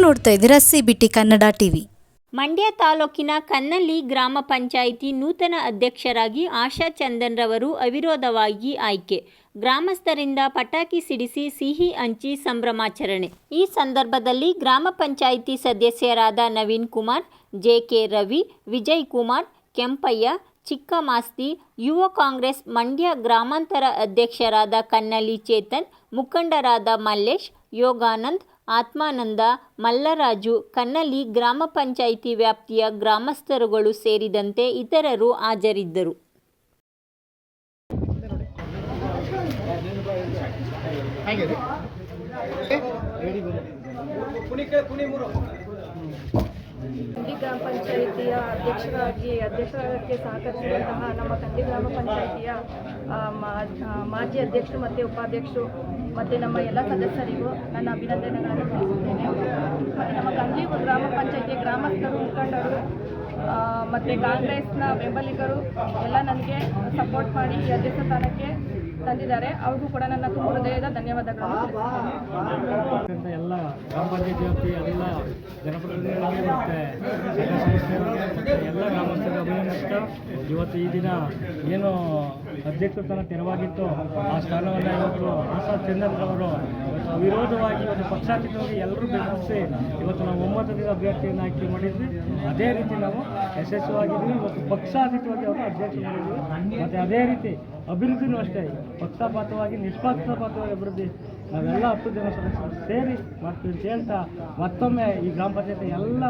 ನೋಡ್ತಾ ಇದ್ದೀರಾ CBT Kannada TV. Mandya ತಾಲೂಕಿನ ಕನ್ನಳ್ಳಿ ಗ್ರಾಮ ಪಂಚಾಯಿತಿ ನೂತನ ಅಧ್ಯಕ್ಷರಾಗಿ ಆಶಾ ಚಂದನ್ ರವರು ಅವಿರೋಧವಾಗಿ ಆಯ್ಕೆ. ಗ್ರಾಮಸ್ಥರಿಂದ ಪಟಾಕಿ ಸಿಡಿಸಿ ಸಿಹಿ ಹಂಚಿ ಸಂಭ್ರಮಾಚರಣೆ. ಈ ಸಂದರ್ಭದಲ್ಲಿ ಗ್ರಾಮ ಪಂಚಾಯಿತಿ ಸದಸ್ಯರಾದ ನವೀನ್ ಕುಮಾರ್, ಜೆಕೆ ರವಿ, ವಿಜಯ್ ಕುಮಾರ್, ಕೆಂಪಯ್ಯ, ಚಿಕ್ಕಮಾಸ್ತಿ, ಯುವ ಕಾಂಗ್ರೆಸ್ ಮಂಡ್ಯ ಗ್ರಾಮಾಂತರ ಅಧ್ಯಕ್ಷರಾದ ಕನ್ನಳ್ಳಿ ಚೇತನ್, ಮುಖಂಡರಾದ ಮಲ್ಲೇಶ್, ಯೋಗಾನಂದ್, ಆತ್ಮಾನಂದ, ಮಲ್ಲರಾಜು, ಕನ್ನಳ್ಳಿ ಗ್ರಾಮ ಪಂಚಾಯಿತಿ ವ್ಯಾಪ್ತಿಯ ಗ್ರಾಮಸ್ಥರುಗಳು ಸೇರಿದಂತೆ ಇತರರು ಹಾಜರಿದ್ದರು. ಕಂಡಿ ಗ್ರಾಮ ಪಂಚಾಯಿತಿಯ ಅಧ್ಯಕ್ಷರಾಗಕ್ಕೆ ಸಹಕರಿಸಿದಂತಹ ನಮ್ಮ ಕಂಡಿ ಗ್ರಾಮ ಪಂಚಾಯಿತಿಯ ಮಾಜಿ ಅಧ್ಯಕ್ಷರು ಮತ್ತು ಉಪಾಧ್ಯಕ್ಷರು ಮತ್ತು ನಮ್ಮ ಎಲ್ಲ ಸದಸ್ಯರಿಗೂ ನನ್ನ ಅಭಿನಂದನೆಗಳನ್ನು ತಿಳಿಸುತ್ತೇನೆ. ಮತ್ತು ನಮ್ಮ ಕಂಡಿ ಗ್ರಾಮ ಪಂಚಾಯಿತಿಯ ಗ್ರಾಮಸ್ಥರು, ಮುಖಂಡರು ಮತ್ತು ಕಾಂಗ್ರೆಸ್ನ ಬೆಂಬಲಿಗರು ಎಲ್ಲ ನನಗೆ ಸಪೋರ್ಟ್ ಮಾಡಿ ಈ ಅಧ್ಯಕ್ಷ ಸ್ಥಾನಕ್ಕೆ ತಂದಿದ್ದಾರೆ. ಅವ್ರಿಗೂ ಕೂಡ ನನ್ನ ತುಂಬ ಹೃದಯದ ಧನ್ಯವಾದಗಳನ್ನು ತಿಳಿಸುತ್ತೇನೆ. ಎಲ್ಲ ಗ್ರಾಮ ಪಂಚಾಯತಿ ವ್ಯಾಪ್ತಿ ಎಲ್ಲ ಜನಪ್ರತಿನಿಧಿಗಳಿಗೆ ಮತ್ತು ಎಲ್ಲ ಗ್ರಾಮಸ್ಥರಿಗೆ ಅಭಿನಂದಿಸ್ತಾ, ಇವತ್ತು ಈ ದಿನ ಏನು ಅಧ್ಯಕ್ಷ ಸ್ಥಾನ ತೆರವಾಗಿತ್ತು ಆ ಸ್ಥಾನವನ್ನು ಇವತ್ತು ಆಶಾ ಚಂದನ್ ರವರು ವಿರೋಧವಾಗಿ ಒಂದು ಪಕ್ಷಾತೀತವಾಗಿ ಎಲ್ಲರೂ ಬೆಂಬಲಿಸಿ ಇವತ್ತು ನಾವು ಒಮ್ಮತದಿಂದ ಅಭ್ಯರ್ಥಿಯನ್ನು ಆಯ್ಕೆ ಮಾಡಿದ್ವಿ. ಅದೇ ರೀತಿ ನಾವು ಯಶಸ್ವಿಯಾಗಿದ್ವಿ. ಇವತ್ತು ಪಕ್ಷಾತೀತವಾಗಿ ಅವರು ಅಧ್ಯಕ್ಷ ಮಾಡಿದ್ವಿ. ಮತ್ತು ಅದೇ ರೀತಿ ಅಭಿವೃದ್ಧಿನೂ ಅಷ್ಟೇ ಪಕ್ಷಪಾತವಾಗಿ ನಿಷ್ಪಕ್ಷಪಾತವಾಗಿ ಅಭಿವೃದ್ಧಿ ನಾವೆಲ್ಲ 10 ಜನ ಸದಸ್ಯರು ಸೇರಿ ಮಾಡ್ತೀವಿ ಅಂತ ಹೇಳ್ತಾ, ಮತ್ತೊಮ್ಮೆ ಈ ಗ್ರಾಮ ಪಂಚಾಯತಿ ಎಲ್ಲ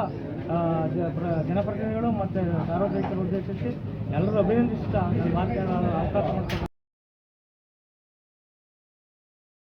ಜನಪ್ರತಿನಿಧಿಗಳು ಮತ್ತು ಸಾರ್ವಜನಿಕರು ಉದ್ದೇಶಿಸಿ ಎಲ್ಲರೂ ಅಭಿನಂದಿಸ್ತಾ ಮಾತನಾಡಲು ಅವಕಾಶ ಮಾಡ್ತಾರೆ.